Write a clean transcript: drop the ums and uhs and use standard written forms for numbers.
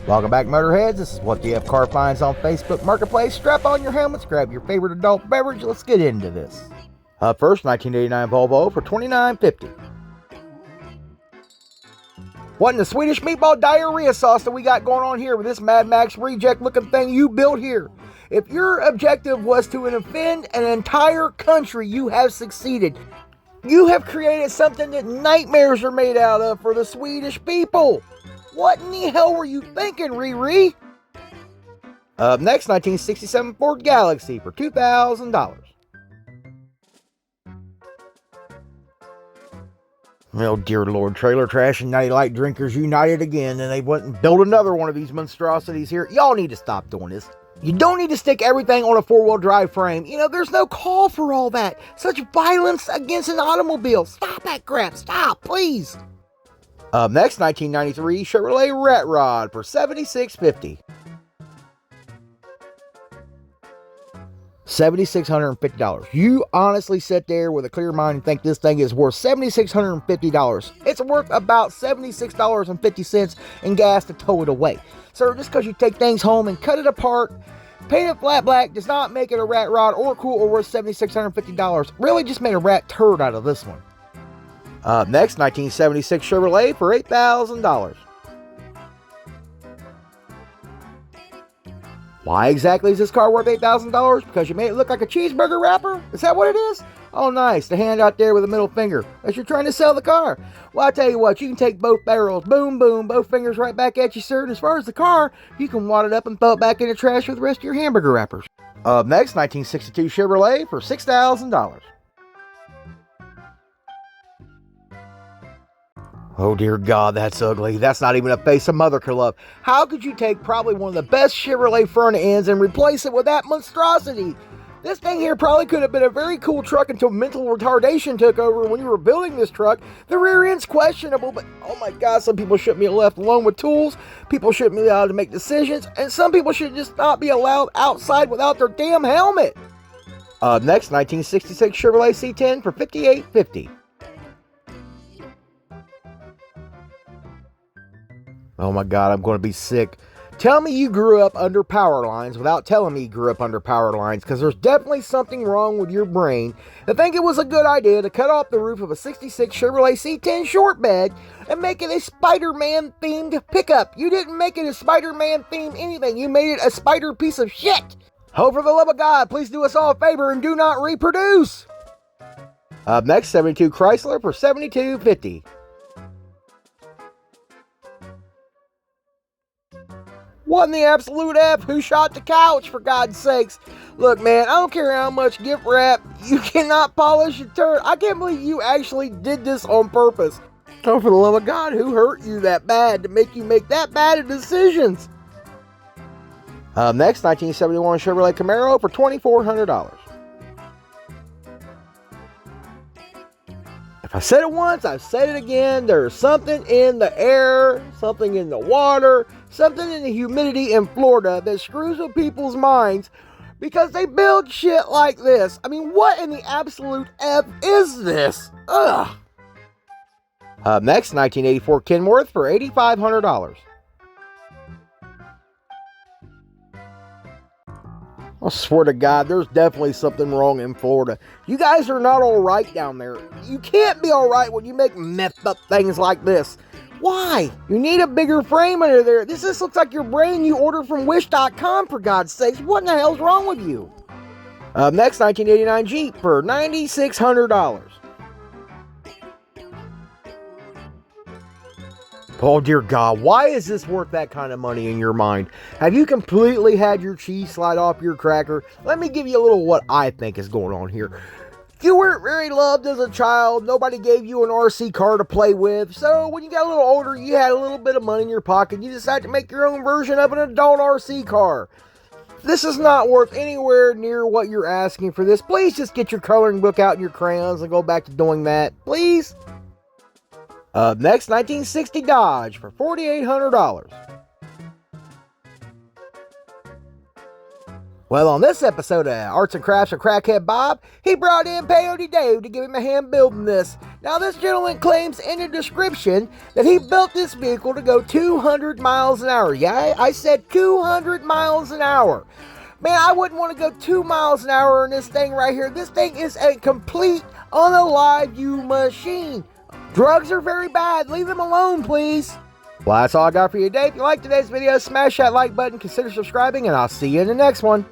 Welcome back, Motorheads. This is What the F Car Finds on Facebook Marketplace. Strap on your helmets, grab your favorite adult beverage. Let's get into this. First, 1989 Volvo for $29.50. What in the Swedish meatball diarrhea sauce that we got going on here with this Mad Max reject looking thing you built here? If your objective was to offend an entire country, you have succeeded. You have created something that nightmares are made out of for the Swedish people. What in the hell were you thinking, Riri? Up next, 1967 Ford Galaxie for $2,000. Oh dear Lord, Trailer Trash and Night Light Drinkers united again, and they went and built another one of these monstrosities here. Y'all need to stop doing this. You don't need to stick everything on a four-wheel drive frame. You know, there's no call for all that. Such violence against an automobile. Stop that crap. Stop, please. Up next, 1993 Chevrolet Rat Rod for $7,650. $7,650. You honestly sit there with a clear mind and think this thing is worth $7,650. It's worth about $76.50 in gas to tow it away. Sir, just because you take things home and cut it apart, paint it flat black, does not make it a rat rod or cool or worth $7,650. Really just made a rat turd out of this one. Next, 1976 Chevrolet for $8,000. Why exactly is this car worth $8,000? Because you made it look like a cheeseburger wrapper? Is that what it is? Oh, nice. The hand out there with the middle finger as you're trying to sell the car. Well, I tell you what, you can take both barrels, boom, boom, both fingers right back at you, sir. And as far as the car, you can wad it up and throw it back in the trash with the rest of your hamburger wrappers. Next, 1962 Chevrolet for $6,000. Oh dear God, that's ugly. That's not even a face a mother could love. How could you take probably one of the best Chevrolet front ends and replace it with that monstrosity? This thing here probably could have been a very cool truck until mental retardation took over when you were building this truck. The rear end's questionable, but oh my God, some people shouldn't be left alone with tools. People shouldn't be allowed to make decisions, and some people should just not be allowed outside without their damn helmet. Next, 1966 Chevrolet C10 for $58.50. Oh my God, I'm going to be sick. Tell me you grew up under power lines without telling me you grew up under power lines, because there's definitely something wrong with your brain to think it was a good idea to cut off the roof of a 66 Chevrolet C10 short bed and make it a Spider-Man themed pickup. You didn't make it a Spider-Man themed anything. You made it a spider piece of shit. Oh, for the love of God, please do us all a favor and do not reproduce. Up next, 72 Chrysler for $72.50. What in the absolute F? Who shot the couch, for God's sakes? Look, man, I don't care how much gift wrap, you cannot polish a turd. I can't believe you actually did this on purpose. Oh, for the love of God, who hurt you that bad to make you make that bad of decisions? Next, 1971 Chevrolet Camaro for $2,400. If I said it once, I've said it again. There's something in the air, something in the water, something in the humidity in Florida that screws with people's minds because they build shit like this. I mean, what in the absolute F is this? Ugh. Next, 1984 Kenworth for $8,500. I swear to God, there's definitely something wrong in Florida. You guys are not all right down there. You can't be all right when you make messed up things like this. Why? You need a bigger frame under there. This just looks like your brain you ordered from Wish.com, for God's sakes. What in the hell's wrong with you? Next, 1989 Jeep for $9,600. Oh dear God, why is this worth that kind of money in your mind? Have you completely had your cheese slide off your cracker? Let me give you a little what I think is going on here. You weren't very loved as a child. Nobody gave you an RC car to play with. So when you got a little older, you had a little bit of money in your pocket. You decided to make your own version of an adult RC car. This is not worth anywhere near what you're asking for this. Please just get your coloring book out and your crayons and go back to doing that. Please. Next, 1960 Dodge for $4,800. Well, on this episode of Arts and Crafts with Crackhead Bob, he brought in Peyote Dave to give him a hand building this. Now, this gentleman claims in the description that he built this vehicle to go 200 miles an hour. Yeah, I said 200 miles an hour. Man, I wouldn't want to go 2 miles an hour in this thing right here. This thing is a complete, unalive you machine. Drugs are very bad. Leave them alone, please. Well, that's all I got for you today. If you liked today's video, smash that like button, consider subscribing, and I'll see you in the next one.